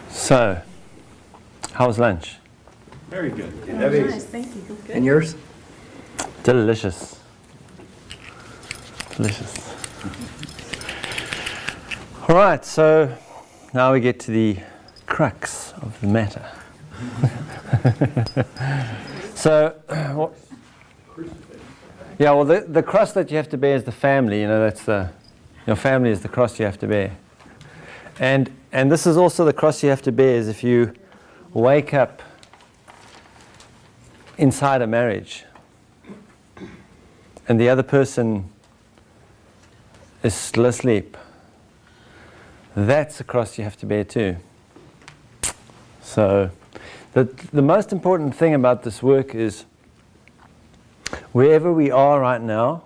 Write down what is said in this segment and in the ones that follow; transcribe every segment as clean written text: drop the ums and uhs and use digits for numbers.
So, how was lunch? Very good. Nice, thank you. Good. And yours? Delicious. Delicious. All right, so now we get to the crux of the matter. So, yeah, well, the cross that you have to bear is the family. You know, your family is the cross you have to bear. And this is also the cross you have to bear, is if you wake up inside a marriage and the other person is still asleep. That's the cross you have to bear too. So the most important thing about this work is wherever we are right now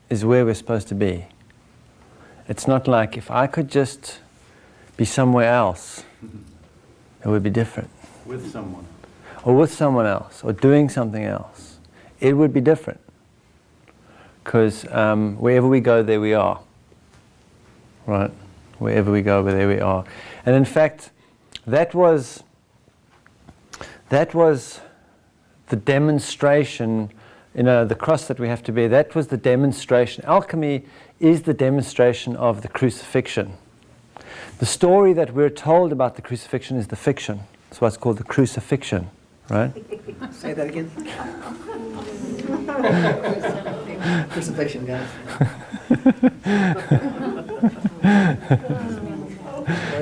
is where we're supposed to be. It's not like if I could just be somewhere else, it would be different. With someone. Or with someone else, or doing something else. It would be different. Because wherever we go, there we are. Right? Wherever we go, there we are. And in fact, that was the demonstration, the cross that we have to bear, that was the demonstration. Alchemy is the demonstration of the crucifixion. The story that we're told about the crucifixion is the fiction. That's why it's called the Crucifixion, right? Say that again. Crucifixion, guys.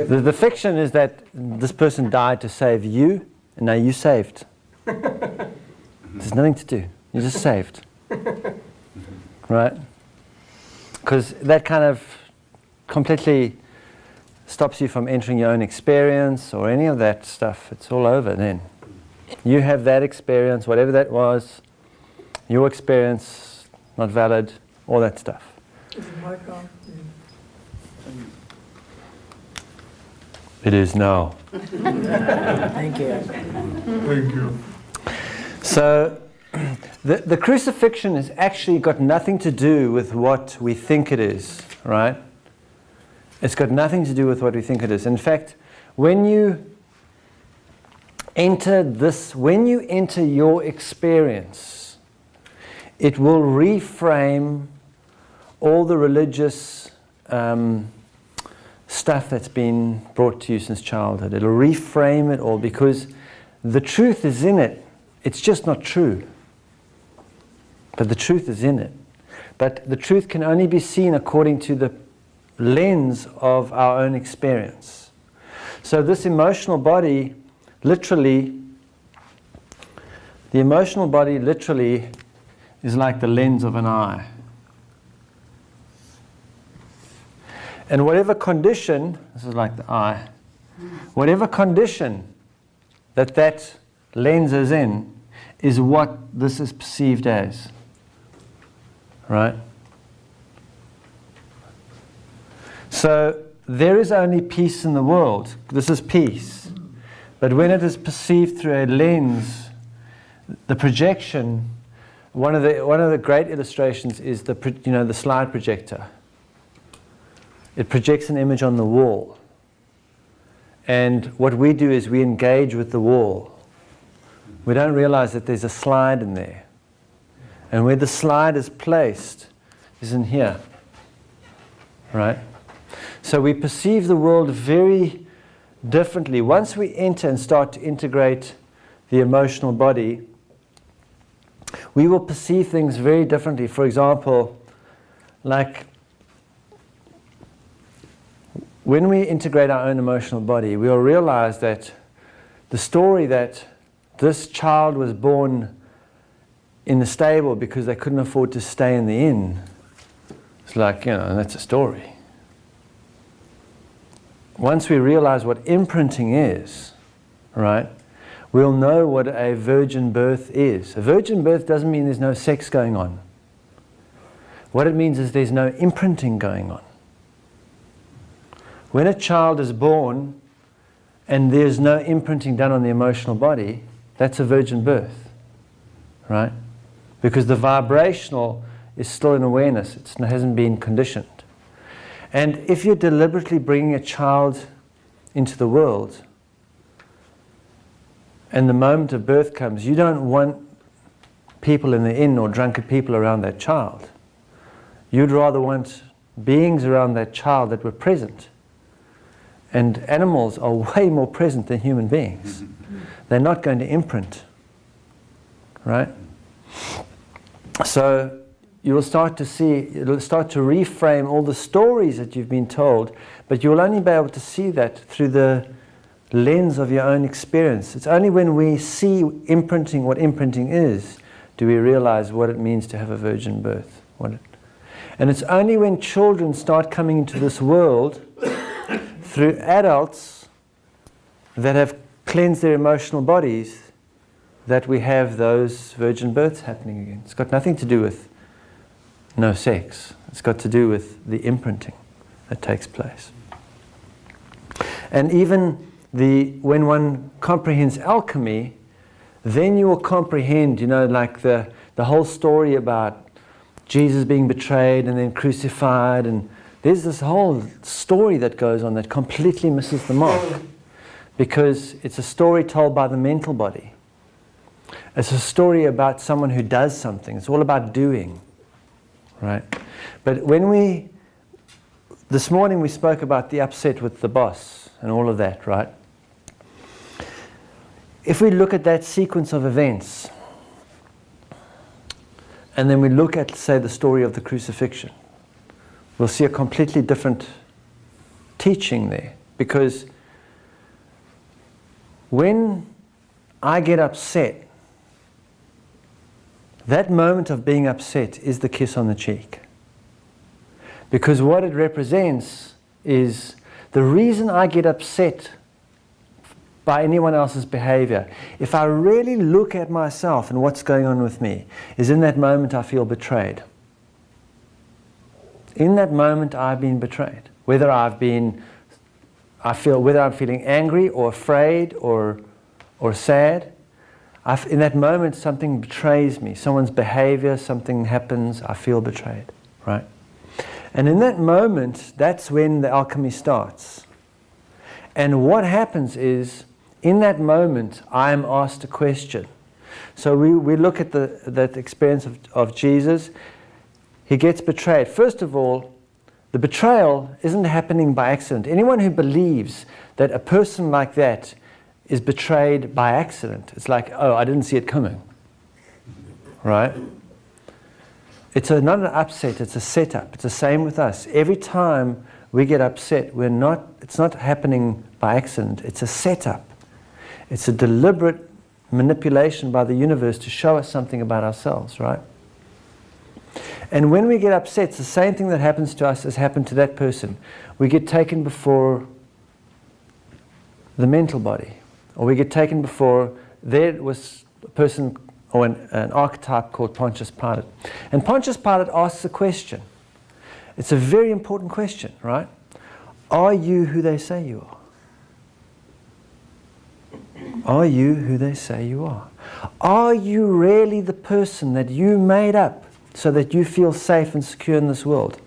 The fiction is that this person died to save you, and now you're saved. There's nothing to do. You're just saved. Right? Because that kind of completely stops you from entering your own experience or any of that stuff. It's all over then. You have that experience, whatever that was, your experience, not valid, all that stuff. Is it mark on? It is now. Thank you. Thank you. So, the crucifixion has actually got nothing to do with what we think it is, right? It's got nothing to do with what we think it is. In fact, when you enter your experience, it will reframe all the religious stuff that's been brought to you since childhood. It'll reframe it all because the truth is in it. It's just not true. But the truth is in it. But the truth can only be seen according to the lens of our own experience. So this emotional body literally is like the lens of an eye. And whatever condition, this is like the eye, whatever condition that lens is in is what this is perceived as. Right? So there is only peace in the world. This is peace. But when it is perceived through a lens, the projection, one of the great illustrations is the slide projector. It projects an image on the wall. And what we do is we engage with the wall. We don't realize that there's a slide in there. And where the slide is placed is in here. Right? So we perceive the world very differently. Once we enter and start to integrate the emotional body, we will perceive things very differently. For example, like when we integrate our own emotional body, we'll realize that the story that this child was born in the stable because they couldn't afford to stay in the inn, it's like, that's a story. Once we realize what imprinting is, right, we'll know what a virgin birth is. A virgin birth doesn't mean there's no sex going on. What it means is there's no imprinting going on. When a child is born and there's no imprinting done on the emotional body, that's a virgin birth, right? because the vibrational is still in awareness. It hasn't been conditioned. And if you're deliberately bringing a child into the world, and the moment of birth comes, you don't want people in the inn or drunken people around that child. You'd rather want beings around that child that were present. And animals are way more present than human beings. They're not going to imprint, right? So you will start to see, you'll start to reframe all the stories that you've been told, but you will only be able to see that through the lens of your own experience. It's only when we see imprinting, what imprinting is, do we realize what it means to have a virgin birth. And it's only when children start coming into this world through adults that have cleansed their emotional bodies that we have those virgin births happening again. It's got nothing to do with no sex. It's got to do with the imprinting that takes place. And even when one comprehends alchemy, then you will comprehend, like the whole story about Jesus being betrayed and then crucified, and there's this whole story that goes on that completely misses the mark, because it's a story told by the mental body. It's a story about someone who does something. It's all about doing, right? But this morning we spoke about the upset with the boss and all of that, right? If we look at that sequence of events, and then we look at, say, the story of the crucifixion, we'll see a completely different teaching there. Because when I get upset, that moment of being upset is the kiss on the cheek. Because what it represents is the reason I get upset by anyone else's behavior, if I really look at myself and what's going on with me, is in that moment I feel betrayed. In that moment I've been betrayed. Whether I'm feeling angry or afraid or sad, in that moment something betrays me. Someone's behavior, something happens, I feel betrayed, right? And in that moment, that's when the alchemy starts. And what happens is, in that moment, I am asked a question. So we look at that experience of Jesus. He gets betrayed. First of all, the betrayal isn't happening by accident. Anyone who believes that a person like that is betrayed by accident, it's like, oh, I didn't see it coming. Right? It's not an upset, it's a setup. It's the same with us. Every time we get upset, it's not happening by accident, it's a setup. It's a deliberate manipulation by the universe to show us something about ourselves, right? And when we get upset, it's the same thing that happens to us as happened to that person. We get taken before the mental body, or we get taken before, there was a person or an archetype called Pontius Pilate. And Pontius Pilate asks a question. It's a very important question, right? Are you who they say you are? Are you who they say you are? Are you really the person that you made up so that you feel safe and secure in this world?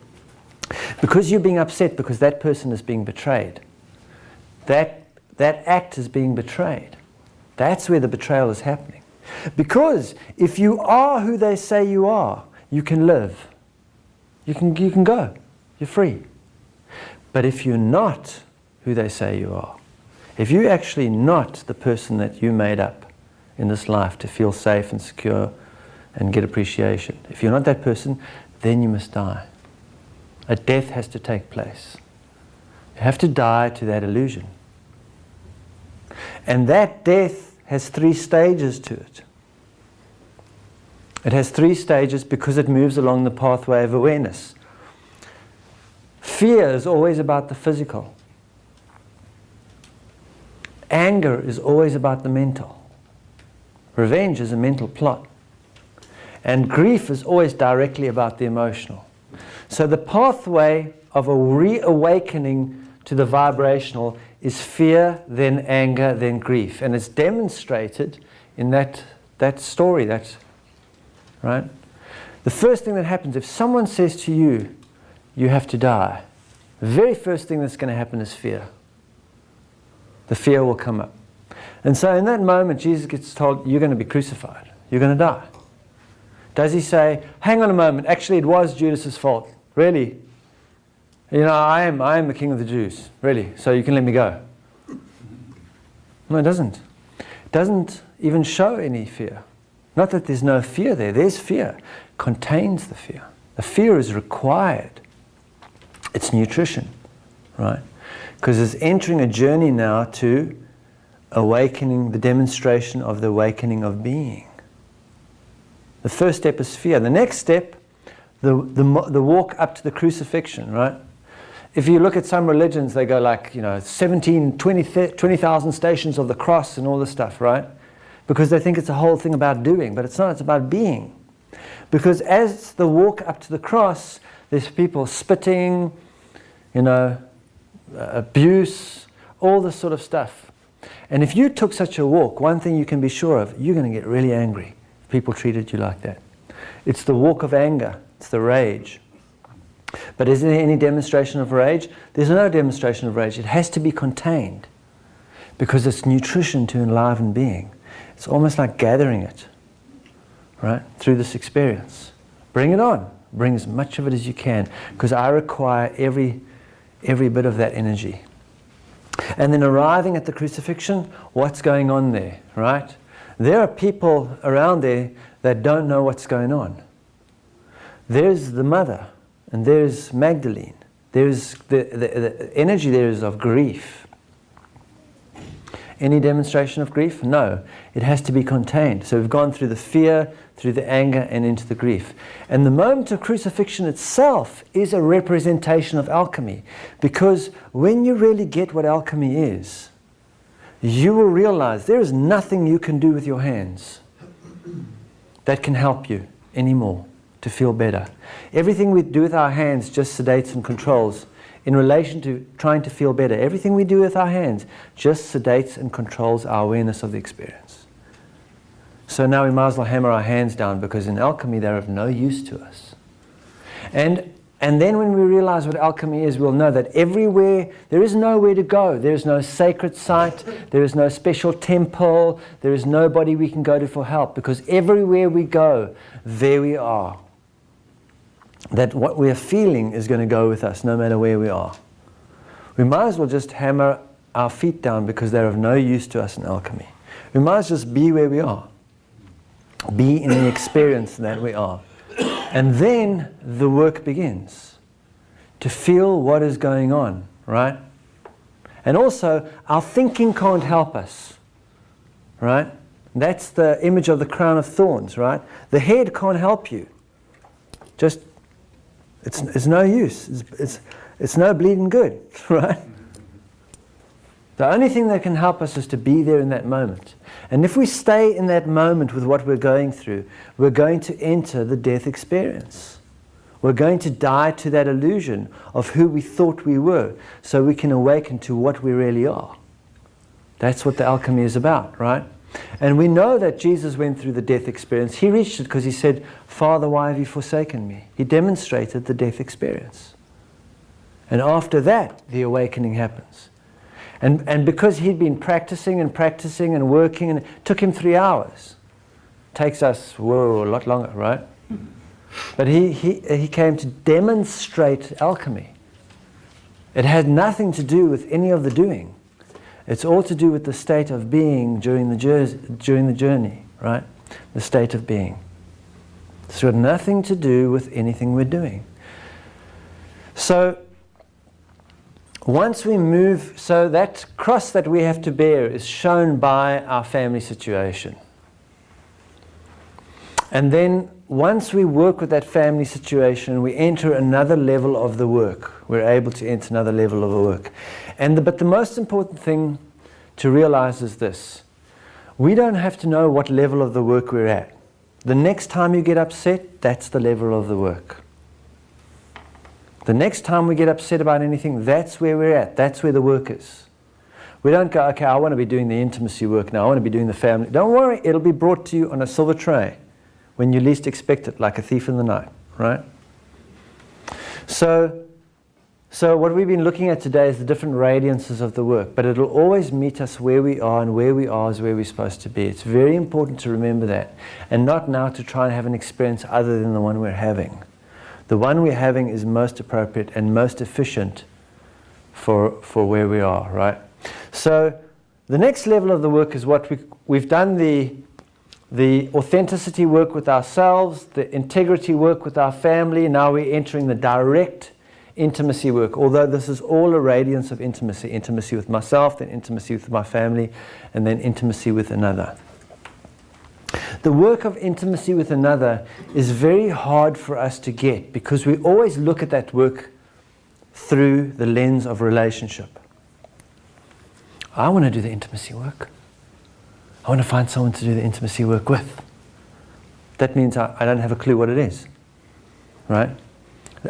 Because you're being upset because that person is being betrayed. That act is being betrayed. That's where the betrayal is happening. Because if you are who they say you are, you can live. You can go. You're free. But if you're not who they say you are, if you're actually not the person that you made up in this life to feel safe and secure and get appreciation, if you're not that person, then you must die. A death has to take place. You have to die to that illusion. And that death has 3 stages to it. It has 3 stages because it moves along the pathway of awareness. Fear is always about the physical. Anger is always about the mental. Revenge is a mental plot. And grief is always directly about the emotional. So the pathway of a reawakening to the vibrational is fear, then anger, then grief. And it's demonstrated in that story, that right? The first thing that happens, if someone says to you, you have to die, the very first thing that's going to happen is fear. The fear will come up. And so in that moment, Jesus gets told, you're going to be crucified. You're going to die. Does he say, hang on a moment, actually it was Judas's fault. Really? You know, I am the king of the Jews. Really? So you can let me go. No, it doesn't. It doesn't even show any fear. Not that there's no fear there. There's fear. It contains the fear. The fear is required. It's nutrition, right? Because it's entering a journey now to awakening, the demonstration of the awakening of being. The first step is fear. The next step, the walk up to the crucifixion, right? If you look at some religions, they go like, 20,000 stations of the cross and all this stuff, right? Because they think it's a whole thing about doing, but it's not, it's about being. Because as the walk up to the cross, there's people spitting, abuse, all this sort of stuff. And if you took such a walk, one thing you can be sure of, you're going to get really angry if people treated you like that. It's the walk of anger. It's the rage. But is there any demonstration of rage? There's no demonstration of rage. It has to be contained because it's nutrition to enliven being. It's almost like gathering it, right, through this experience. Bring it on. Bring as much of it as you can because I require every bit of that energy. And then arriving at the crucifixion, what's going on there, right? There are people around there that don't know what's going on. There's the mother, and there's Magdalene. There's the energy there is of grief. Any demonstration of grief? No. It has to be contained. So we've gone through the fear, through the anger, and into the grief. And the moment of crucifixion itself is a representation of alchemy. Because when you really get what alchemy is, you will realize there is nothing you can do with your hands that can help you anymore to feel better. Everything we do with our hands just sedates and controls in relation to trying to feel better. Everything we do with our hands just sedates and controls our awareness of the experience. So now we might as well hammer our hands down because in alchemy they're of no use to us. And then when we realize what alchemy is, we'll know that everywhere, there is nowhere to go. There is no sacred site. There is no special temple. There is nobody we can go to for help because everywhere we go, there we are. That what we are feeling is going to go with us no matter where we are. We might as well just hammer our feet down because they're of no use to us in alchemy. We might as well just be where we are. Be in the experience that we are. And then the work begins. To feel what is going on, right? And also, our thinking can't help us, right? That's the image of the crown of thorns, right? The head can't help you. Just it's no use. It's no bleeding good, right? The only thing that can help us is to be there in that moment. And if we stay in that moment with what we're going through, we're going to enter the death experience. We're going to die to that illusion of who we thought we were so we can awaken to what we really are. That's what the alchemy is about, right? And we know that Jesus went through the death experience. He reached it because he said, Father, why have you forsaken me? He demonstrated the death experience. And after that, the awakening happens. And because he'd been practicing and working, and it took him 3 hours. Takes us, a lot longer, right? But he came to demonstrate alchemy. It had nothing to do with any of the doing. It's all to do with the state of being during the journey, right? The state of being. It's got nothing to do with anything we're doing. So, once we move, so that cross that we have to bear is shown by our family situation. And then once we work with that family situation, we enter another level of the work. We're able to enter another level of the work. But the most important thing to realize is this. We don't have to know what level of the work we're at. The next time you get upset, that's the level of the work. The next time we get upset about anything, that's where we're at. That's where the work is. We don't go, okay, I want to be doing the intimacy work now. I want to be doing the family. Don't worry, it'll be brought to you on a silver tray when you least expect it, like a thief in the night, right? So what we've been looking at today is the different radiances of the work, but it'll always meet us where we are, and where we are is where we're supposed to be. It's very important to remember that, and not now to try and have an experience other than the one we're having. The one we're having is most appropriate and most efficient for where we are, right? So the next level of the work is what we've done the authenticity work with ourselves, the integrity work with our family. Now we're entering the direct intimacy work, although this is all a radiance of intimacy. Intimacy with myself, then intimacy with my family, and then intimacy with another. The work of intimacy with another is very hard for us to get because we always look at that work through the lens of relationship. I want to do the intimacy work. I want to find someone to do the intimacy work with. That means I don't have a clue what it is, right?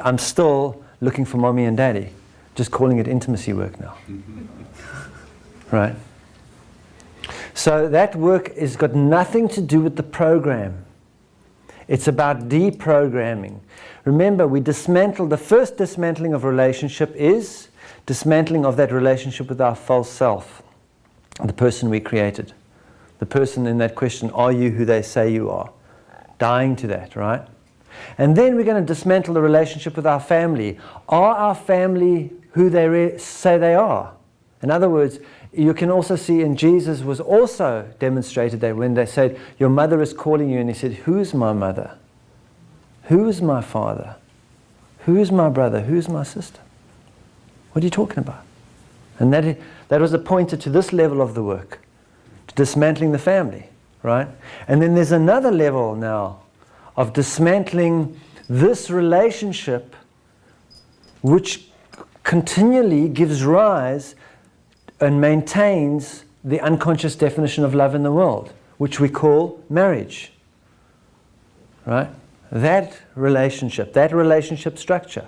I'm still looking for mommy and daddy, just calling it intimacy work now, right? So that work has got nothing to do with the program. It's about deprogramming. Remember, we dismantled, the first dismantling of relationship is dismantling of that relationship with our false self, the person we created. The person in that question, are you who they say you are? Dying to that, right? And then we're going to dismantle the relationship with our family. Are our family who they say they are? In other words, you can also see in Jesus was also demonstrated that when they said, your mother is calling you, and he said, who's my mother? Who's my father? Who's my brother? Who's my sister? What are you talking about? And that was a pointer to this level of the work, to dismantling the family, right? And then there's another level now of dismantling this relationship which continually gives rise and maintains the unconscious definition of love in the world, which we call marriage, right? That relationship structure.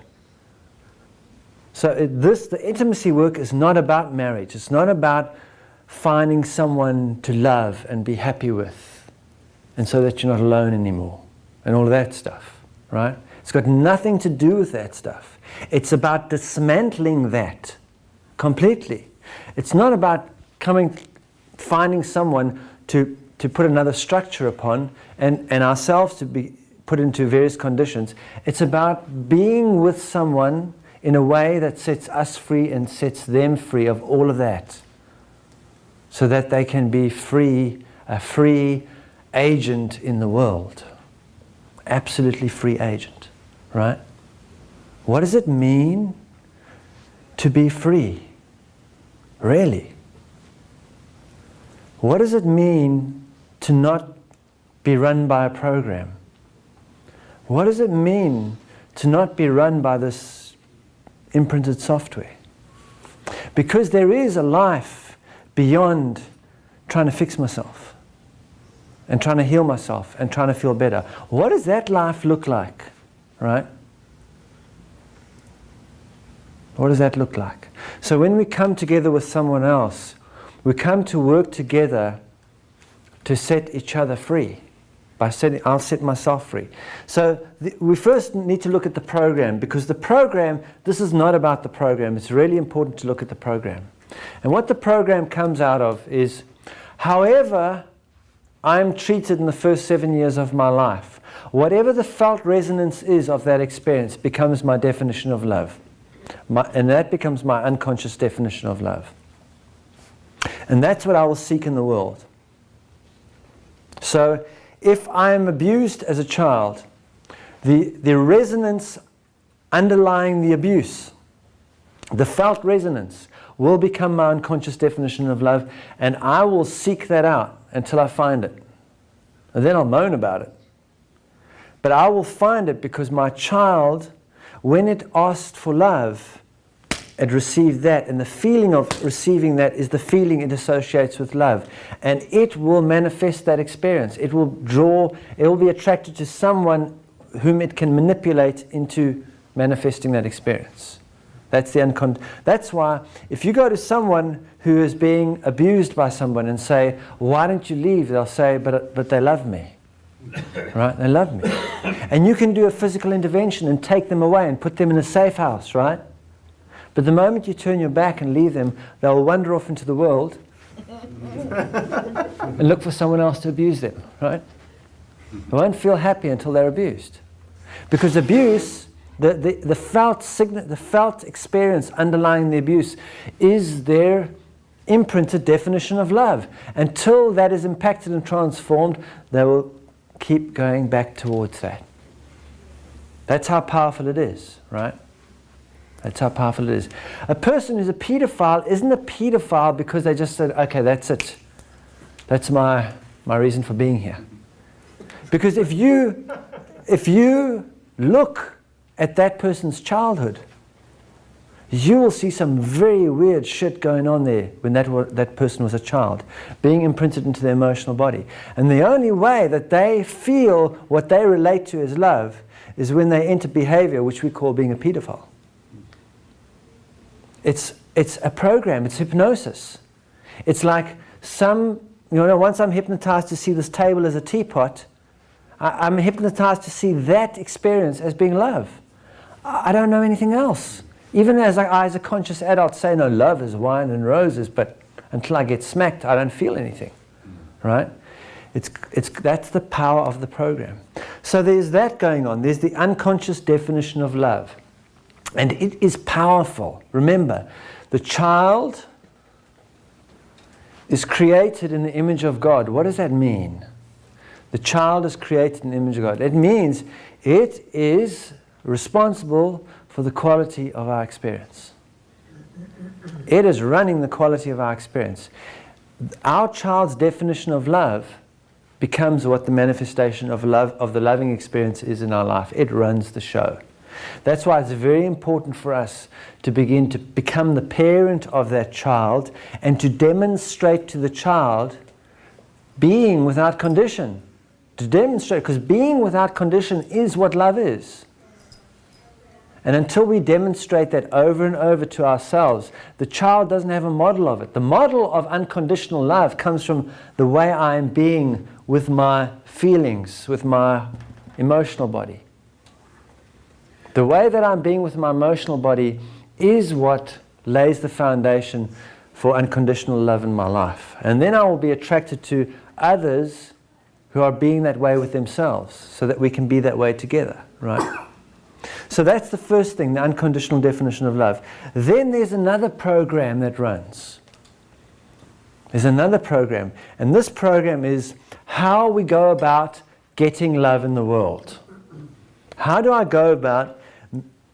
So the intimacy work is not about marriage. It's not about finding someone to love and be happy with, and so that you're not alone anymore, and all of that stuff, right? It's got nothing to do with that stuff. It's about dismantling that completely. It's not about finding someone to put another structure upon and ourselves to be put into various conditions. It's about being with someone in a way that sets us free and sets them free of all of that, so that they can be free, a free agent in the world. Absolutely free agent, right? What does it mean to be free? Really? What does it mean to not be run by a program? What does it mean to not be run by this imprinted software? Because there is a life beyond trying to fix myself and trying to heal myself and trying to feel better. What does that life look like, right? What does that look like? So when we come together with someone else, we come to work together to set each other free. I'll set myself free. So we first need to look at the program, because the program, this is not about the program. It's really important to look at the program. And what the program comes out of is, however I'm treated in the first 7 years of my life, whatever the felt resonance is of that experience becomes my definition of love. And that becomes my unconscious definition of love. And that's what I will seek in the world. So if I am abused as a child, the resonance underlying the abuse, the felt resonance, will become my unconscious definition of love, and I will seek that out until I find it. And then I'll moan about it. But I will find it because my child, when it asked for love, it received that, and the feeling of receiving that is the feeling it associates with love, and it will manifest that experience. It will be attracted to someone whom it can manipulate into manifesting that experience. That's why if you go to someone who is being abused by someone and say, why don't you leave? They'll say, but they love me. Right? They love me. And you can do a physical intervention and take them away and put them in a safe house, right? But the moment you turn your back and leave them, they'll wander off into the world and look for someone else to abuse them, right? They won't feel happy until they're abused. Because abuse, the felt experience underlying the abuse is their imprinted definition of love. Until that is impacted and transformed, they will keep going back towards that. That's how powerful it is, right? That's how powerful it is. A person who's a pedophile isn't a pedophile because they just said, okay, that's it. That's my reason for being here. Because if you look at that person's childhood, you will see some very weird shit going on there when that person was a child, being imprinted into their emotional body. And the only way that they feel what they relate to as love is when they enter behavior which we call being a pedophile. It's a program, it's hypnosis. It's like once I'm hypnotized to see this table as a teapot, I'm hypnotized to see that experience as being love. I don't know anything else. Even as a conscious adult say, no, love is wine and roses, but until I get smacked, I don't feel anything, right? That's the power of the program. So there's that going on. There's the unconscious definition of love. And it is powerful. Remember, the child is created in the image of God. What does that mean? The child is created in the image of God. It means it is responsible for the quality of our experience. It is running the quality of our experience. Our child's definition of love becomes what the manifestation of love, of the loving experience is in our life. It runs the show. That's why it's very important for us to begin to become the parent of that child and to demonstrate to the child being without condition. To demonstrate, because being without condition is what love is. And until we demonstrate that over and over to ourselves, the child doesn't have a model of it. The model of unconditional love comes from the way I am being with my feelings, with my emotional body. The way that I'm being with my emotional body is what lays the foundation for unconditional love in my life. And then I will be attracted to others who are being that way with themselves, so that we can be that way together, right? So that's the first thing, the unconditional definition of love. Then there's another program that runs. There's another program. And this program is how we go about getting love in the world. How do I go about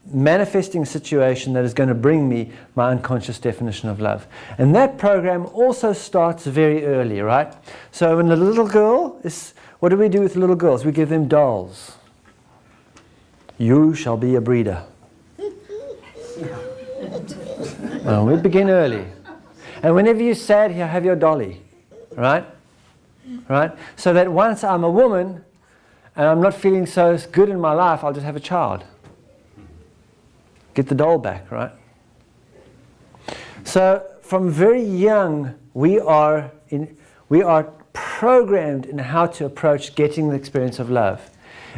manifesting a situation that is going to bring me my unconscious definition of love? And that program also starts very early, right? So when a little girl is, what do we do with little girls? We give them dolls. You shall be a breeder. Well, we begin early. And whenever you say it, here, have your dolly, right? Right? So that once I'm a woman and I'm not feeling so good in my life, I'll just have a child. Get the doll back, right? So from very young, we are programmed in how to approach getting the experience of love.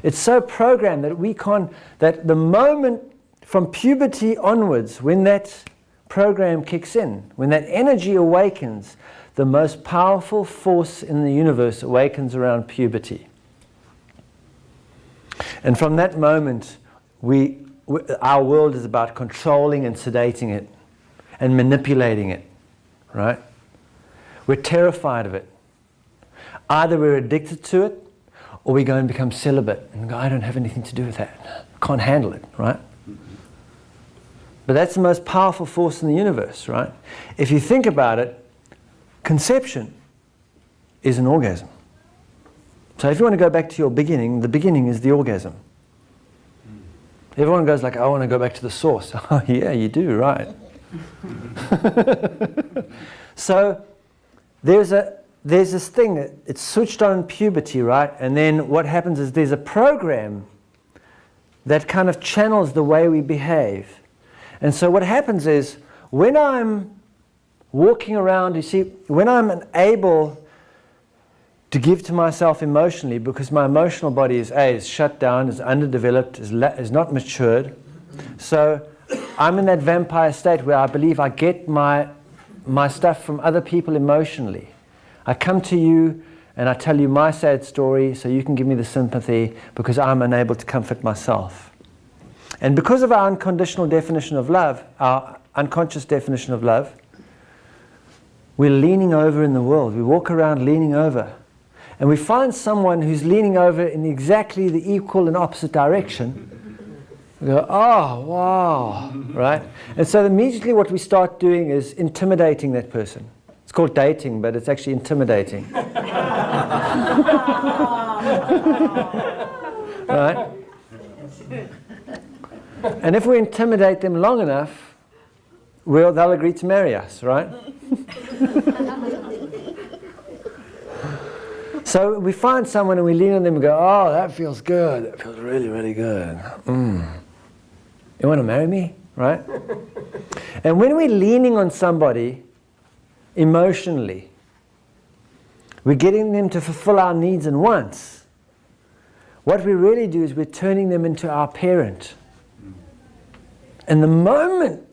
It's so programmed that that the moment from puberty onwards, when that program kicks in, when that energy awakens, the most powerful force in the universe awakens around puberty. And from that moment, our world is about controlling and sedating it and manipulating it, right? We're terrified of it. Either we're addicted to it, or we go and become celibate and go, I don't have anything to do with that. Can't handle it, right? But that's the most powerful force in the universe, right? If you think about it, conception is an orgasm. So if you want to go back to your beginning, the beginning is the orgasm. Everyone goes like, I want to go back to the source. Oh yeah, you do, right? So there's this thing that it's switched on puberty, right? And then what happens is there's a program that kind of channels the way we behave. And so what happens is when I'm walking around, you see, when I'm able to give to myself emotionally, because my emotional body is shut down, is underdeveloped, is not matured. So I'm in that vampire state where I believe I get my stuff from other people emotionally. I come to you and I tell you my sad story so you can give me the sympathy, because I'm unable to comfort myself. And because of our unconditional definition of love, our unconscious definition of love, we're leaning over in the world. We walk around leaning over. And we find someone who's leaning over in exactly the equal and opposite direction. We go, oh, wow, right? And so immediately what we start doing is intimidating that person. It's called dating, but it's actually intimidating. Right? And if we intimidate them long enough, they'll agree to marry us, right? So we find someone and we lean on them and go, oh, that feels good. That feels really, really good. You want to marry me? Right? And when we're leaning on somebody emotionally, we're getting them to fulfill our needs and wants. What we really do is we're turning them into our parent. And the moment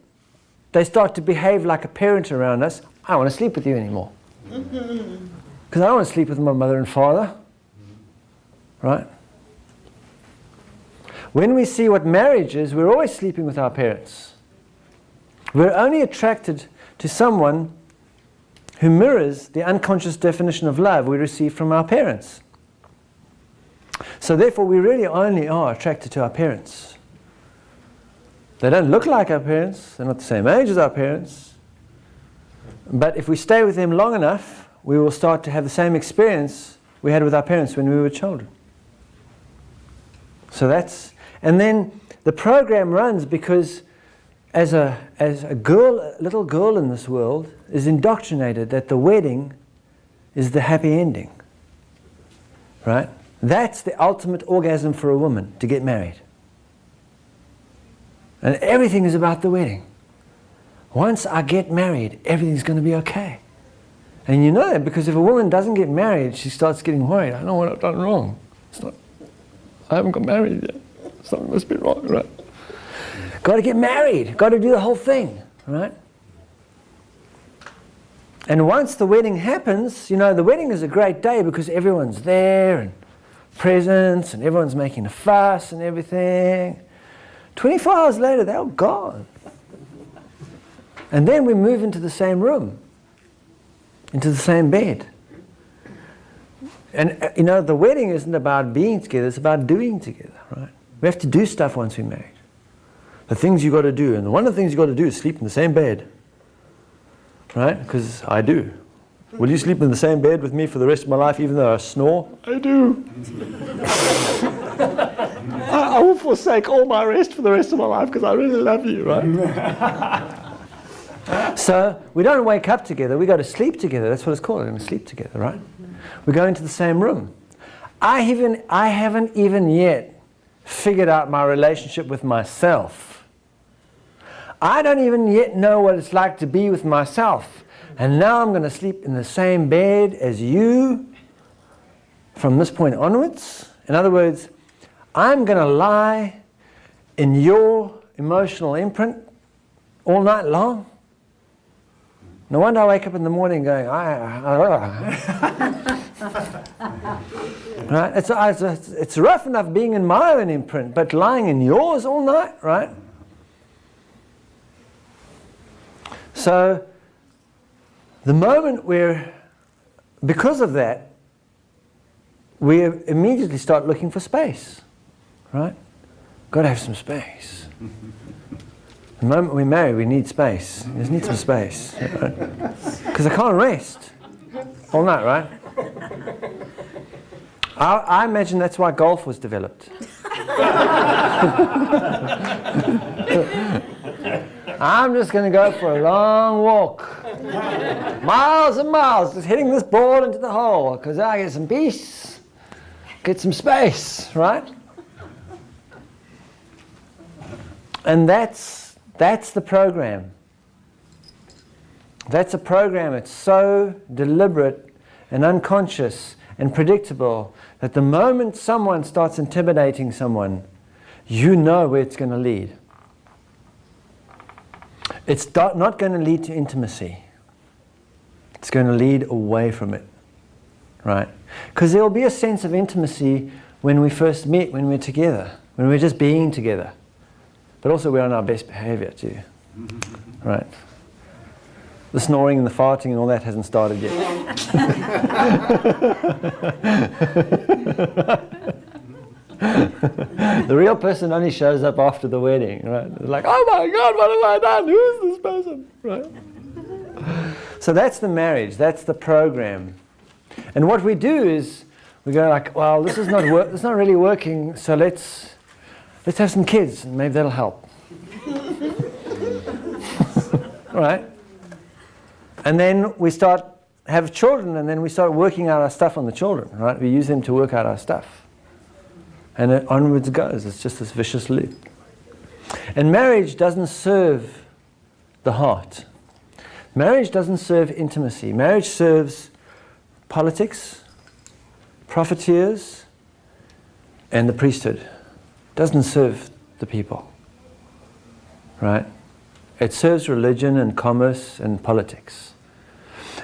they start to behave like a parent around us, I don't want to sleep with you anymore. Because I don't want to sleep with my mother and father. Right? When we see what marriage is, we're always sleeping with our parents. We're only attracted to someone who mirrors the unconscious definition of love we receive from our parents. So therefore, we really only are attracted to our parents. They don't look like our parents. They're not the same age as our parents. But if we stay with them long enough, we will start to have the same experience we had with our parents when we were children. So and then the program runs because as a little girl in this world is indoctrinated that the wedding is the happy ending. Right? That's the ultimate orgasm for a woman, to get married. And everything is about the wedding. Once I get married, everything's going to be okay. And you know that because if a woman doesn't get married, she starts getting worried. I know what I've done wrong. I haven't got married yet. Something must be wrong, right? Got to get married. Got to do the whole thing, right? And once the wedding happens, the wedding is a great day because everyone's there and presents and everyone's making a fuss and everything. 24 hours later, they're all gone. And then we move into the same room, into the same bed. And the wedding isn't about being together, it's about doing together, right? We have to do stuff once we're married. The things you got to do, and one of the things you got to do is sleep in the same bed, right? Because I do. Will you sleep in the same bed with me for the rest of my life, even though I snore? I do. I will forsake all my rest for the rest of my life because I really love you, right? So we don't wake up together, we go to sleep together. That's what it's called, we're going to sleep together, right? We go into the same room. I haven't even yet figured out my relationship with myself. I don't even yet know what it's like to be with myself. And now I'm going to sleep in the same bed as you from this point onwards. In other words, I'm going to lie in your emotional imprint all night long. No wonder I wake up in the morning going, right? It's rough enough being in my own imprint, but lying in yours all night, right? So the moment because of that, we immediately start looking for space, right? Got to have some space. The moment we marry, we need space. We just need some space. Because I can't rest all night, right? I imagine that's why golf was developed. I'm just going to go for a long walk. Miles and miles, just hitting this ball into the hole, because I get some peace, get some space, right? And that's the program. That's a program. It's so deliberate and unconscious and predictable that the moment someone starts intimidating someone, you know where it's going to lead. It's not going to lead to intimacy. It's going to lead away from it, right? Because there will be a sense of intimacy when we first meet, when we're together, when we're just being together. But also we're on our best behavior too, right? The snoring and the farting and all that hasn't started yet. The real person only shows up after the wedding, right? They're like, oh my God, what have I done? Who is this person, right? So that's the marriage, that's the program. And what we do is we go like, well, this is not really working, so let's have some kids and maybe that'll help. Right? And then we have children, and then we start working out our stuff on the children, right? We use them to work out our stuff. And it onwards goes. It's just this vicious loop. And marriage doesn't serve the heart. Marriage doesn't serve intimacy. Marriage serves politics, profiteers, and the priesthood. It doesn't serve the people, right? It serves religion and commerce and politics.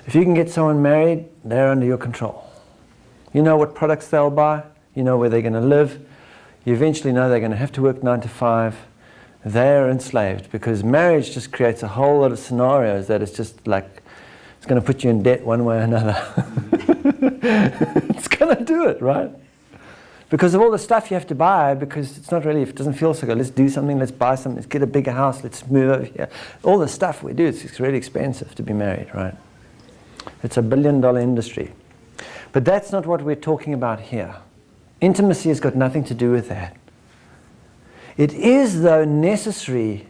If you can get someone married, they're under your control. You know what products they'll buy. You know where they're going to live. You eventually know they're going to have to work 9 to 5. They're enslaved because marriage just creates a whole lot of scenarios that it's just like, it's going to put you in debt one way or another. It's going to do it, right? Because of all the stuff you have to buy, because it's not really, if it doesn't feel so good, let's do something, let's buy something, let's get a bigger house, let's move over here. All the stuff we do, it's really expensive to be married, right? It's $1 billion industry. But that's not what we're talking about here. Intimacy has got nothing to do with that. It is, though, necessary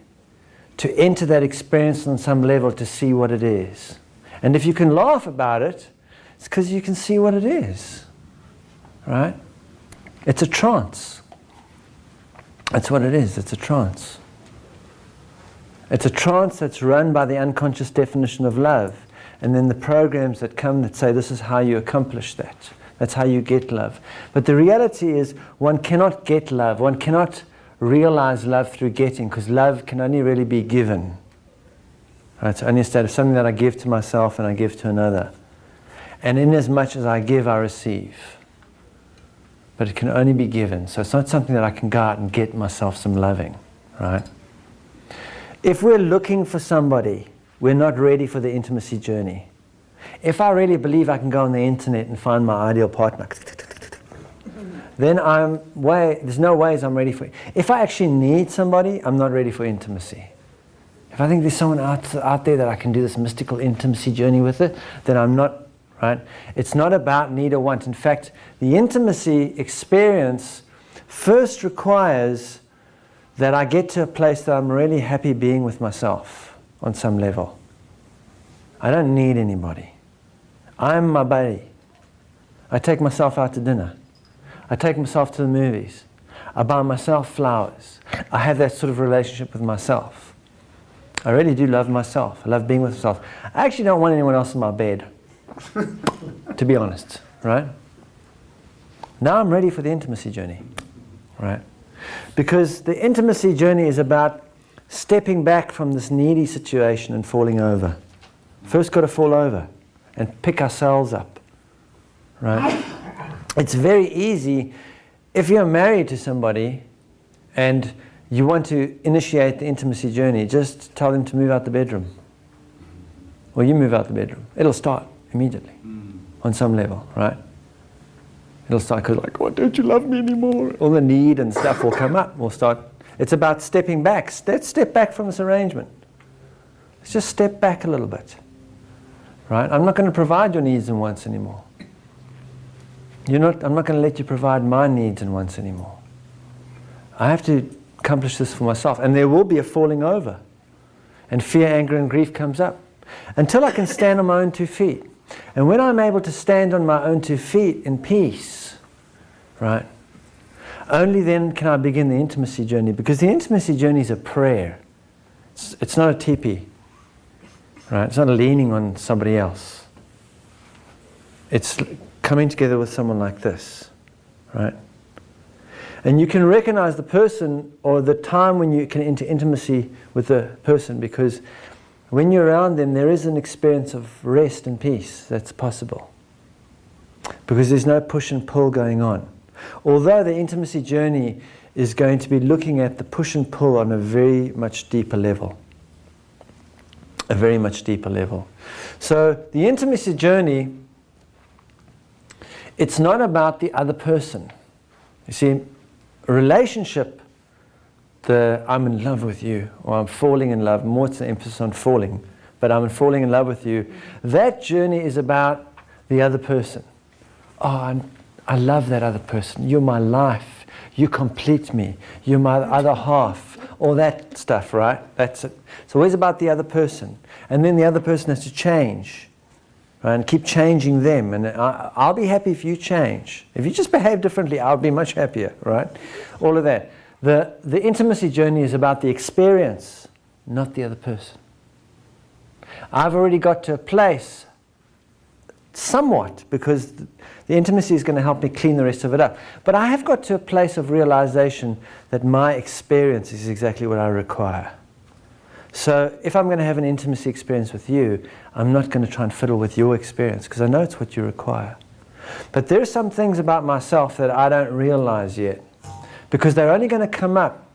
to enter that experience on some level to see what it is. And if you can laugh about it, it's because you can see what it is, right? It's a trance. That's what it is. It's a trance. It's a trance that's run by the unconscious definition of love. And then the programs that come that say this is how you accomplish that. That's how you get love. But the reality is one cannot get love. One cannot realize love through getting, because love can only really be given. Right? It's only a state of something that I give to myself and I give to another. And in as much as I give, I receive. But it can only be given. So it's not something that I can go out and get myself some loving. Right? If we're looking for somebody, we're not ready for the intimacy journey. If I really believe I can go on the internet and find my ideal partner, then there's no ways I'm ready for it. If I actually need somebody, I'm not ready for intimacy. If I think there's someone out there that I can do this mystical intimacy journey with it, then I'm not, right? It's not about need or want. In fact, the intimacy experience first requires that I get to a place that I'm really happy being with myself on some level. I don't need anybody. I'm my buddy. I take myself out to dinner. I take myself to the movies. I buy myself flowers. I have that sort of relationship with myself. I really do love myself. I love being with myself. I actually don't want anyone else in my bed, to be honest, right? Now I'm ready for the intimacy journey, right? Because the intimacy journey is about stepping back from this needy situation and falling over. First got to fall over and pick ourselves up, right? It's very easy if you're married to somebody and you want to initiate the intimacy journey, just tell them to move out the bedroom. Or you move out the bedroom. It'll start immediately on some level, right? It'll start because like, why don't you love me anymore? All the need and stuff will come up. We'll start. It's about stepping back. Let's step back from this arrangement. Let's just step back a little bit, right? I'm not going to provide your needs and wants anymore. I'm not going to let you provide my needs and wants anymore. I have to accomplish this for myself. And there will be a falling over. And fear, anger, and grief comes up. Until I can stand on my own 2 feet. And when I'm able to stand on my own 2 feet in peace, right, only then can I begin the intimacy journey. Because the intimacy journey is a prayer. It's not a teepee. Right? It's not leaning on somebody else. It's coming together with someone like this, right? And you can recognize the person or the time when you can enter intimacy with the person, because when you're around them, there is an experience of rest and peace that's possible. Because there's no push and pull going on. Although the intimacy journey is going to be looking at the push and pull on a very much deeper level. A very much deeper level. So the intimacy journey, it's not about the other person. You see, a relationship, I'm in love with you, or I'm falling in love, more it's an emphasis on falling, but I'm falling in love with you. That journey is about the other person. Oh, I love that other person. You're my life. You complete me. You're my other half. All that stuff, right? That's it. It's always about the other person. And then the other person has to change. Right? And keep changing them. And I'll be happy if you change. If you just behave differently, I'll be much happier, right? All of that. The intimacy journey is about the experience, not the other person. I've already got to a place, somewhat, because the intimacy is going to help me clean the rest of it up. But I have got to a place of realization that my experience is exactly what I require. So if I'm going to have an intimacy experience with you, I'm not going to try and fiddle with your experience, because I know it's what you require. But there are some things about myself that I don't realize yet, because they're only going to come up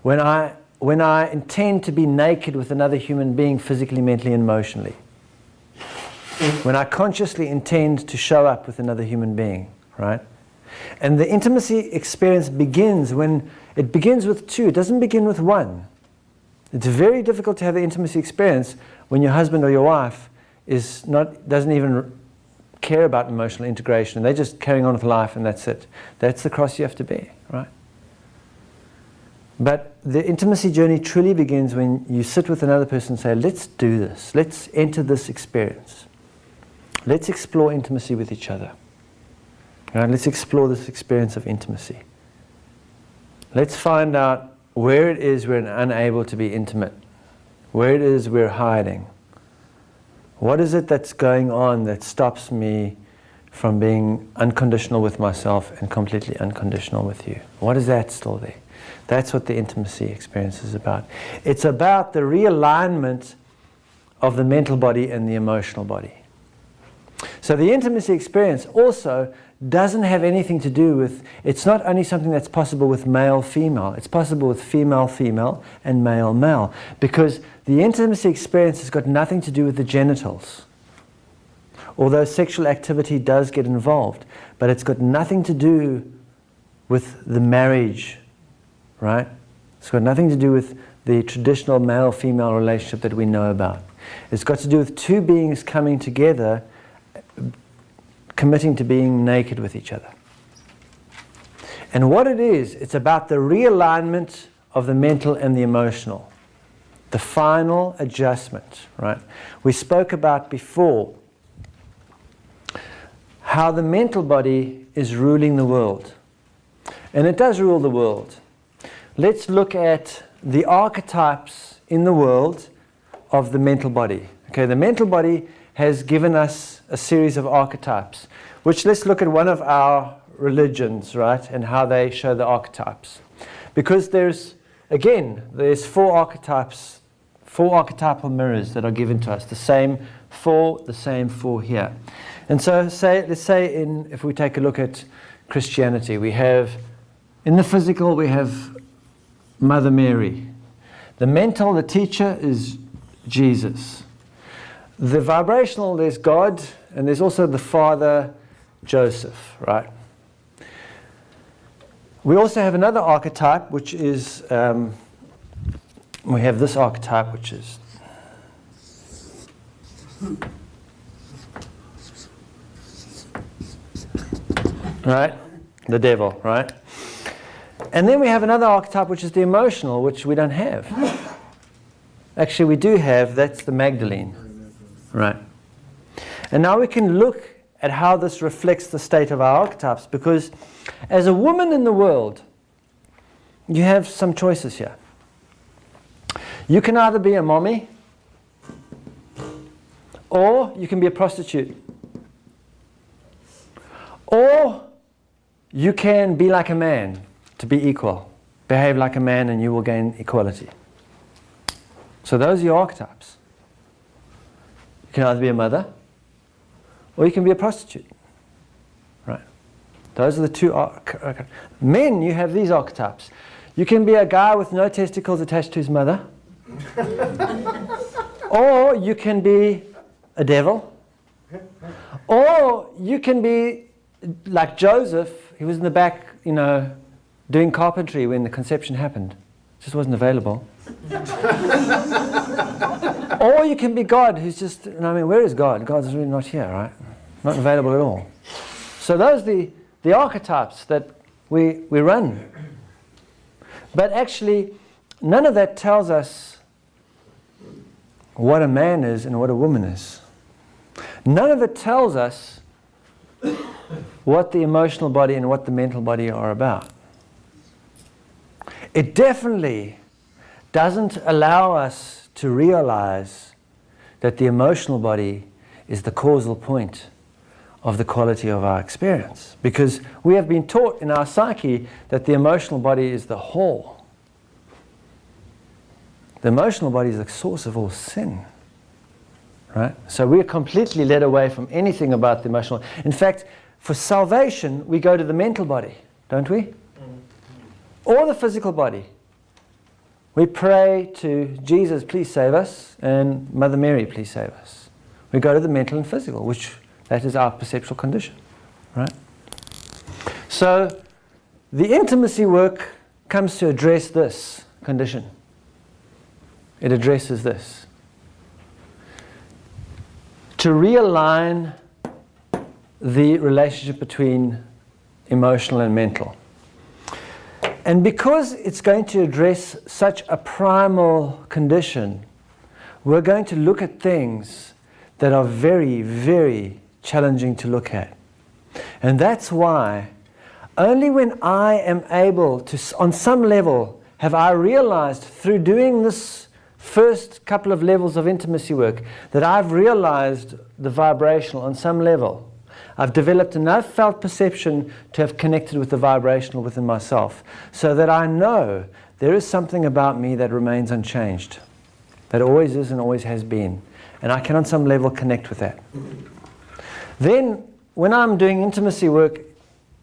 when I intend to be naked with another human being physically, mentally, and emotionally. When I consciously intend to show up with another human being, right? And the intimacy experience begins when it begins with two. It doesn't begin with one. It's very difficult to have the intimacy experience when your husband or your wife doesn't even care about emotional integration, and they're just carrying on with life, and that's it. That's the cross you have to bear, right? But the intimacy journey truly begins when you sit with another person and say, let's do this. Let's enter this experience. Let's explore intimacy with each other. Right? Let's explore this experience of intimacy. Let's find out where it is we're unable to be intimate. Where it is we're hiding. What is it that's going on that stops me from being unconditional with myself and completely unconditional with you? What is that still there? That's what the intimacy experience is about. It's about the realignment of the mental body and the emotional body. So the intimacy experience also doesn't have anything to do with, it's not only something that's possible with male-female, it's possible with female-female and male-male, because the intimacy experience has got nothing to do with the genitals. Although sexual activity does get involved, but it's got nothing to do with the marriage, right? It's got nothing to do with the traditional male-female relationship that we know about. It's got to do with two beings coming together, committing to being naked with each other. And what it is, it's about the realignment of the mental and the emotional. The final adjustment, right? We spoke about before how the mental body is ruling the world. And it does rule the world. Let's look at the archetypes in the world of the mental body. Okay, the mental body has given us a series of archetypes, which let's look at one of our religions, right, and how they show the archetypes. Because there's four archetypes, four archetypal mirrors that are given to us, the same four here. And so let's say if we take a look at Christianity, we have, in the physical, we have Mother Mary. The mental, the teacher is Jesus. The vibrational, there's God, and there's also the Father, Joseph, right? We also have another archetype, which is, we have this archetype, which is, right? The devil, right? And then we have another archetype, which is the emotional, which we don't have. Actually, we do have, that's the Magdalene. Right. And now we can look at how this reflects the state of our archetypes, because as a woman in the world, you have some choices here. You can either be a mommy, or you can be a prostitute. Or you can be like a man to be equal. Behave like a man and you will gain equality. So those are your archetypes. You can either be a mother or you can be a prostitute. Right? Those are the two archetypes. Men, you have these archetypes. You can be a guy with no testicles attached to his mother. Or you can be a devil. Or you can be like Joseph. He was in the back, doing carpentry when the conception happened. Just wasn't available. Or you can be God, who's just, where is God? God's really not here, right? Not available at all. So those are the archetypes that we run. But actually, none of that tells us what a man is and what a woman is. None of it tells us what the emotional body and what the mental body are about. It definitely doesn't allow us to realize that the emotional body is the causal point of the quality of our experience. Because we have been taught in our psyche that the emotional body is the whole. The emotional body is the source of all sin. Right? So we're completely led away from anything about the emotional. In fact, for salvation, we go to the mental body, don't we? Or the physical body. We pray to Jesus, please save us, and Mother Mary, please save us. We go to the mental and physical, which that is our perceptual condition, right? So the intimacy work comes to address this condition. It addresses this. To realign the relationship between emotional and mental. And because it's going to address such a primal condition, we're going to look at things that are very, very challenging to look at. And that's why only when I am able to, on some level, have I realized through doing this first couple of levels of intimacy work that I've realized the vibrational on some level. I've developed enough felt perception to have connected with the vibrational within myself so that I know there is something about me that remains unchanged, that always is and always has been. And I can on some level connect with that. Then when I'm doing intimacy work,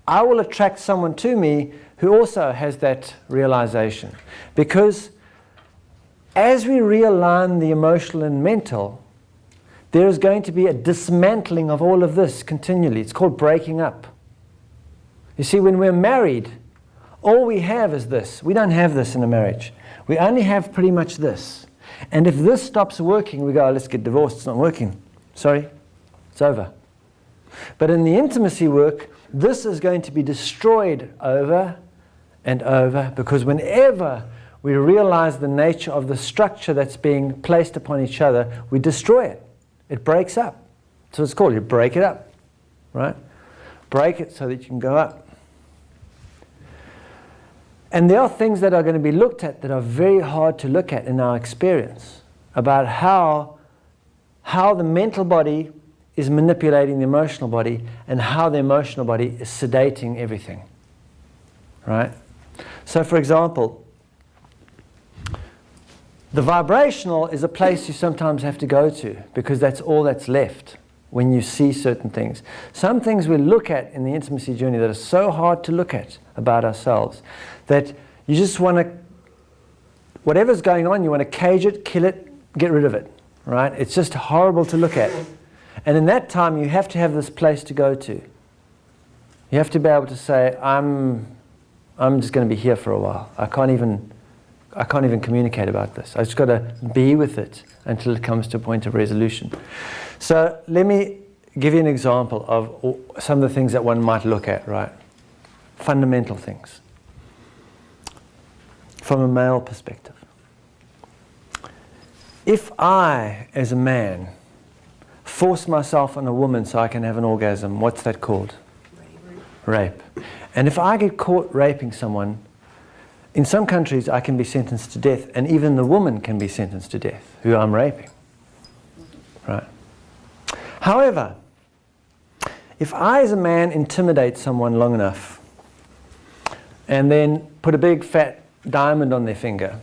I will attract someone to me who also has that realization. Because as we realign the emotional and mental, there is going to be a dismantling of all of this continually. It's called breaking up. You see, when we're married, all we have is this. We don't have this in a marriage. We only have pretty much this. And if this stops working, we go, oh, let's get divorced. It's not working. Sorry, it's over. But in the intimacy work, this is going to be destroyed over and over, because whenever we realize the nature of the structure that's being placed upon each other, we destroy it. It breaks up. So it's called, you break it up, right? Break it so that you can go up. And there are things that are going to be looked at that are very hard to look at in our experience about how the mental body is manipulating the emotional body and how the emotional body is sedating everything, right? So for example, the vibrational is a place you sometimes have to go to because that's all that's left when you see certain things. Some things we look at in the intimacy journey that are so hard to look at about ourselves that you just want to, whatever's going on, you want to cage it, kill it, get rid of it, right? It's just horrible to look at. And in that time, you have to have this place to go to. You have to be able to say, I'm just going to be here for a while. I can't even communicate about this. I just got to be with it until it comes to a point of resolution. So let me give you an example of some of the things that one might look at, right? Fundamental things. From a male perspective. If I, as a man, force myself on a woman so I can have an orgasm, what's that called? Rape. And if I get caught raping someone, in some countries I can be sentenced to death, and even the woman can be sentenced to death who I'm raping. Right? However, If I, as a man, intimidate someone long enough and then put a big fat diamond on their finger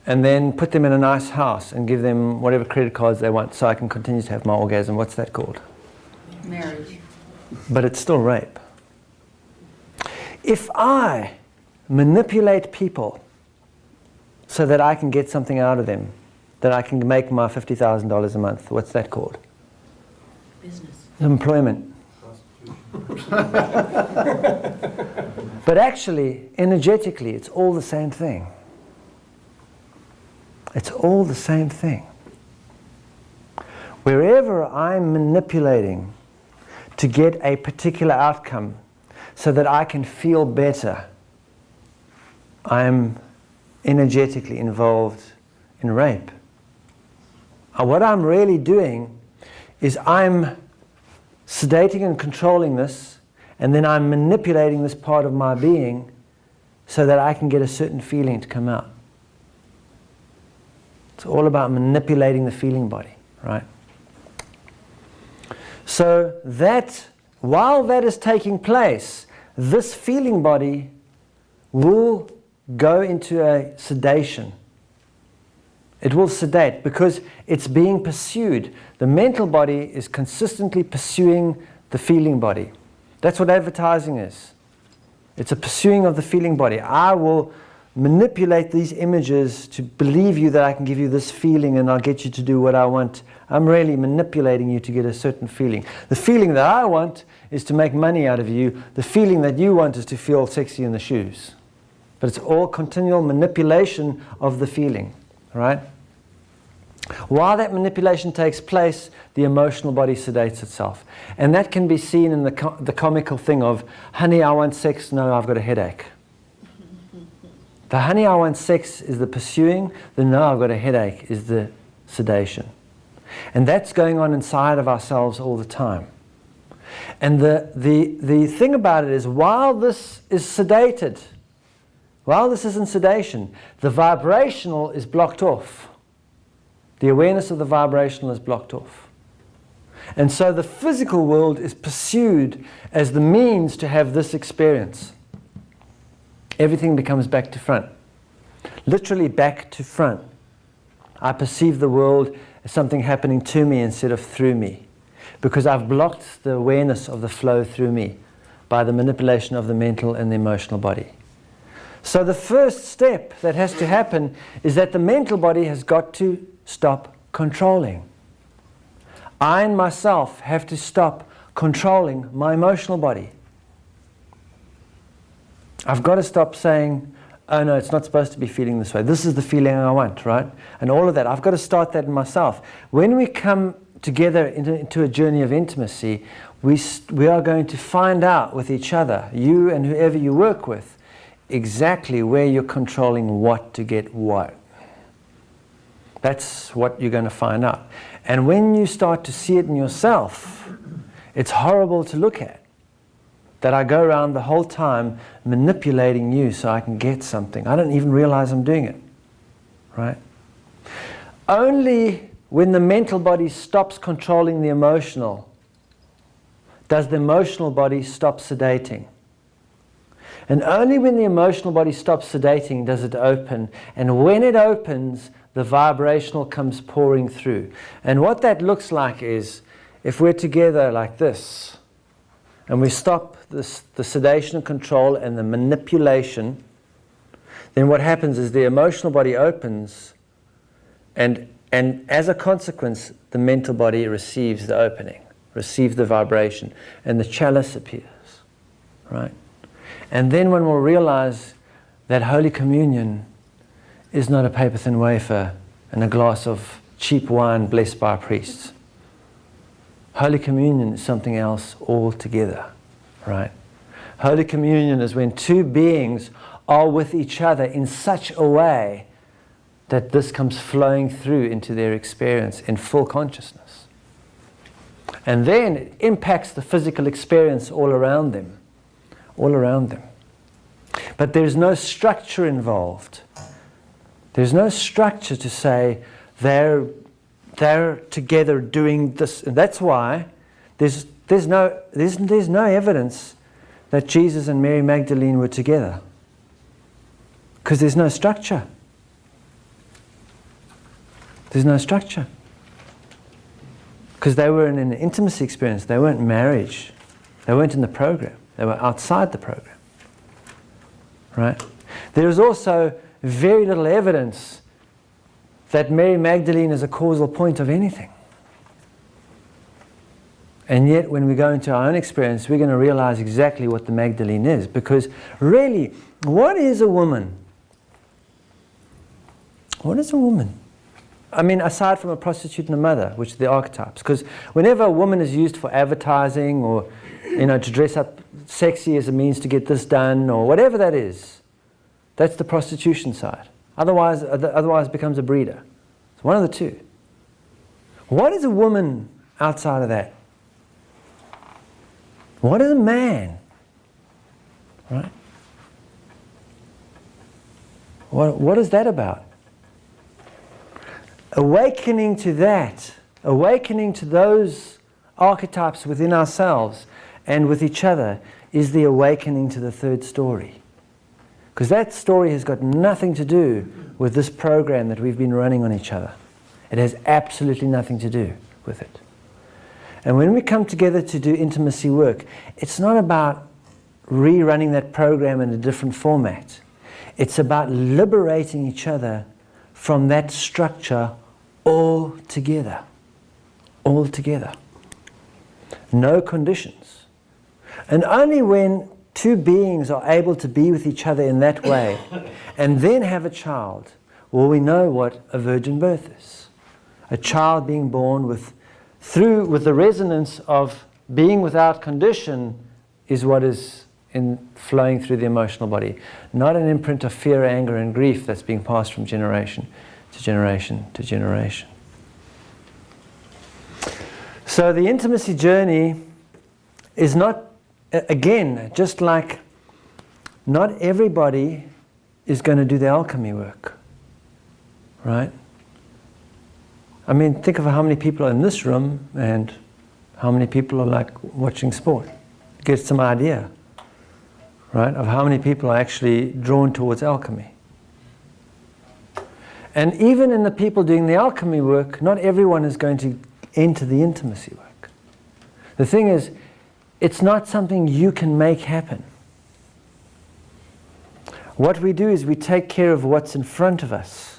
and then put them in a nice house and give them whatever credit cards they want so I can continue to have my orgasm, what's that called? Marriage. But it's still rape. If I manipulate people so that I can get something out of them, that I can make my $50,000 a month, what's that called? Business. Employment. But actually, energetically, it's all the same thing. It's all the same thing. Wherever I'm manipulating to get a particular outcome so that I can feel better, I'm energetically involved in rape. What I'm really doing is I'm sedating and controlling this, and then I'm manipulating this part of my being so that I can get a certain feeling to come out. It's all about manipulating the feeling body, right? So that, while that is taking place, this feeling body will go into a sedation. It will sedate because it's being pursued. The mental body is consistently pursuing the feeling body. That's what advertising is. It's a pursuing of the feeling body. I will manipulate these images to believe you that I can give you this feeling and I'll get you to do what I want. I'm really manipulating you to get a certain feeling. The feeling that I want is to make money out of you. The feeling that you want is to feel sexy in the shoes. But it's all continual manipulation of the feeling, right? While that manipulation takes place, the emotional body sedates itself. And that can be seen in the comical thing of, honey, I want sex, no, I've got a headache. The honey, I want sex is the pursuing, the no, I've got a headache is the sedation. And that's going on inside of ourselves all the time. And the thing about it is, while this is sedated, while this is in sedation, the vibrational is blocked off. The awareness of the vibrational is blocked off. And so the physical world is pursued as the means to have this experience. Everything becomes back to front. Literally back to front. I perceive the world as something happening to me instead of through me, because I've blocked the awareness of the flow through me by the manipulation of the mental and the emotional body. So the first step that has to happen is that the mental body has got to stop controlling. I and myself have to stop controlling my emotional body. I've got to stop saying, oh no, it's not supposed to be feeling this way. This is the feeling I want, right? And all of that. I've got to start that in myself. When we come together into a journey of intimacy, we are going to find out with each other, you and whoever you work with, exactly where you're controlling what to get what. That's what you're going to find out. And when you start to see it in yourself, it's horrible to look at. That I go around the whole time manipulating you so I can get something. I don't even realize I'm doing it. Right? Only when the mental body stops controlling the emotional does the emotional body stop sedating. And only when the emotional body stops sedating does it open. And when it opens, the vibrational comes pouring through. And what that looks like is, if we're together like this, and we stop the sedation and control and the manipulation, then what happens is the emotional body opens, and as a consequence, the mental body receives the opening, receives the vibration, and the chalice appears, right? And then one will realize that Holy Communion is not a paper-thin wafer and a glass of cheap wine blessed by priests. Holy Communion is something else altogether, right? Holy Communion is when two beings are with each other in such a way that this comes flowing through into their experience in full consciousness. And then it impacts the physical experience all around them. All around them. But there's no structure involved. There's no structure to say they're together doing this. And that's why there's there's no evidence that Jesus and Mary Magdalene were together, because there's no structure. There's no structure. Because they were in an intimacy experience. They weren't marriage. They weren't in the program. They were outside the program. Right? There is also very little evidence that Mary Magdalene is a causal point of anything. And yet, when we go into our own experience, we're going to realize exactly what the Magdalene is. Because really, what is a woman? What is a woman? I mean, aside from a prostitute and a mother, which are the archetypes. Because whenever a woman is used for advertising or, to dress up sexy as a means to get this done or whatever that is, that's the prostitution side. Otherwise it becomes a breeder. It's one of the two. What is a woman outside of that? What is a man? Right? What is that about? Awakening to that, awakening to those archetypes within ourselves and with each other is the awakening to the third story. Because that story has got nothing to do with this program that we've been running on each other. It has absolutely nothing to do with it. And when we come together to do intimacy work, it's not about rerunning that program in a different format. It's about liberating each other from that structure altogether. Altogether. No conditions. And only when two beings are able to be with each other in that way and then have a child will we know what a virgin birth is. A child being born with the resonance of being without condition is what is flowing through the emotional body. Not an imprint of fear, anger and grief that's being passed from generation to generation to generation. So the intimacy journey is not, again, just like not everybody is going to do the alchemy work, right? I mean, think of how many people are in this room and how many people are like watching sport. Get some idea, right, of how many people are actually drawn towards alchemy. And even in the people doing the alchemy work, not everyone is going to enter the intimacy work. The thing is, it's not something you can make happen. What we do is we take care of what's in front of us.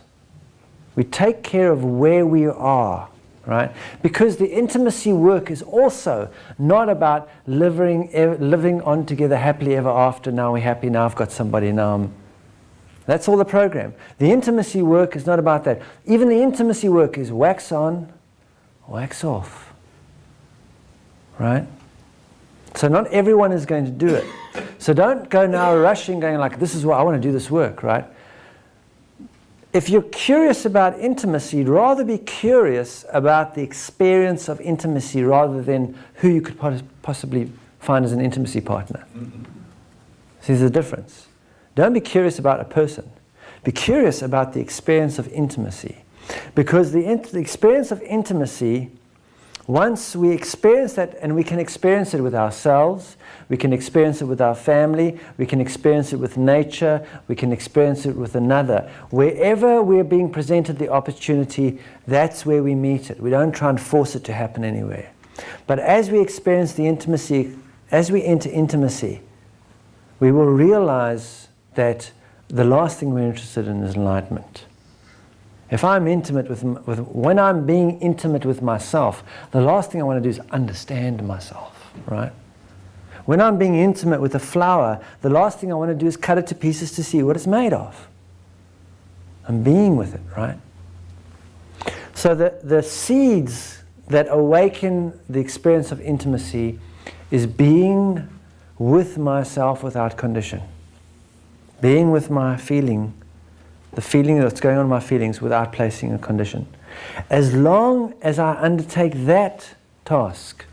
We take care of where we are, right? Because the intimacy work is also not about living on together happily ever after. Now we're happy, now I've got somebody, that's all the program. The intimacy work is not about that. Even the intimacy work is wax on, wax off, right? So not everyone is going to do it. So don't go now rushing, going like, this is what I want to do this work, right? If you're curious about intimacy, rather be curious about the experience of intimacy rather than who you could possibly find as an intimacy partner. Mm-hmm. See, there's a difference. Don't be curious about a person. Be curious about the experience of intimacy. Because the experience of intimacy, once we experience that, and we can experience it with ourselves, we can experience it with our family, we can experience it with nature, we can experience it with another. Wherever we're being presented the opportunity, that's where we meet it. We don't try and force it to happen anywhere. But as we experience the intimacy, as we enter intimacy, we will realize that the last thing we're interested in is enlightenment. If I'm intimate when I'm being intimate with myself, the last thing I want to do is understand myself, right? When I'm being intimate with a flower, the last thing I want to do is cut it to pieces to see what it's made of. I'm being with it, right? So the seeds that awaken the experience of intimacy is being with myself without condition. Being with my feeling, the feeling that's going on in my feelings without placing a condition. As long as I undertake that task,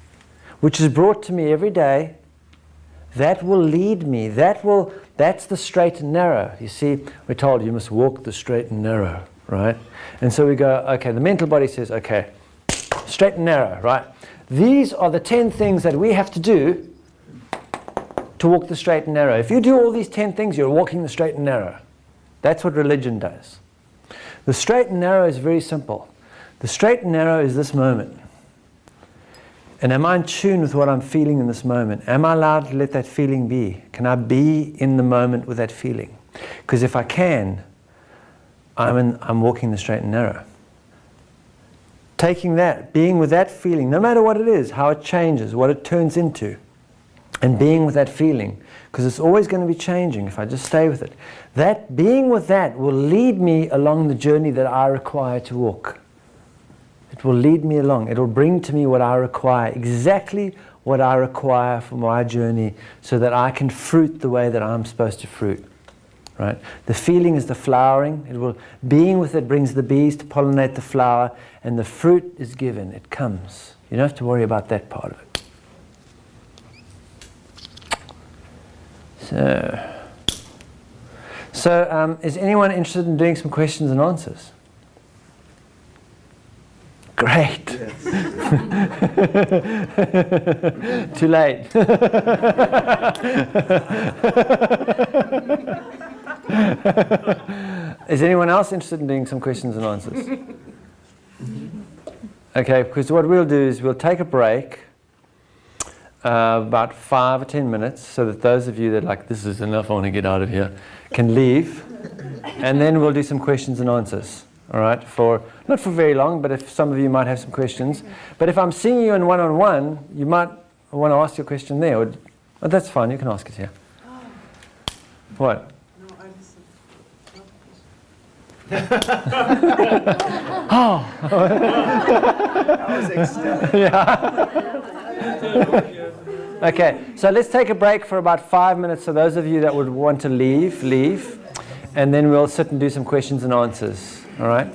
which is brought to me every day, that will lead me. That's the straight and narrow. You see, we're told you must walk the straight and narrow, right? And so we go, okay, the mental body says, okay, straight and narrow, right? These are the 10 things that we have to do to walk the straight and narrow. If you do all these 10 things, you're walking the straight and narrow. That's what religion does. The straight and narrow is very simple. The straight and narrow is this moment. And am I in tune with what I'm feeling in this moment? Am I allowed to let that feeling be? Can I be in the moment with that feeling? Because if I can, I'm walking the straight and narrow. Taking that, being with that feeling, no matter what it is, how it changes, what it turns into, and being with that feeling, because it's always going to be changing if I just stay with it. That being with that will lead me along the journey that I require to walk. It will lead me along. It will bring to me what I require, exactly what I require for my journey, so that I can fruit the way that I'm supposed to fruit. Right? The feeling is the flowering. Being with it brings the bees to pollinate the flower, and the fruit is given. It comes. You don't have to worry about that part of it. So is anyone interested in doing some questions and answers? Great. Yes. Too late. Is anyone else interested in doing some questions and answers? Okay, because what we'll do is we'll take a break, about 5 or 10 minutes, so that those of you that like, this is enough, I want to get out of here, can leave. And then we'll do some questions and answers. All right, not for very long, but if some of you might have some questions. But if I'm seeing you in one-on-one, you might want to ask your question there. But that's fine, you can ask it here. What? No, I just. Oh! I was ecstatic. Yeah. Okay, so let's take a break for about 5 minutes. So those of you that would want to leave. And then we'll sit and do some questions and answers. All right?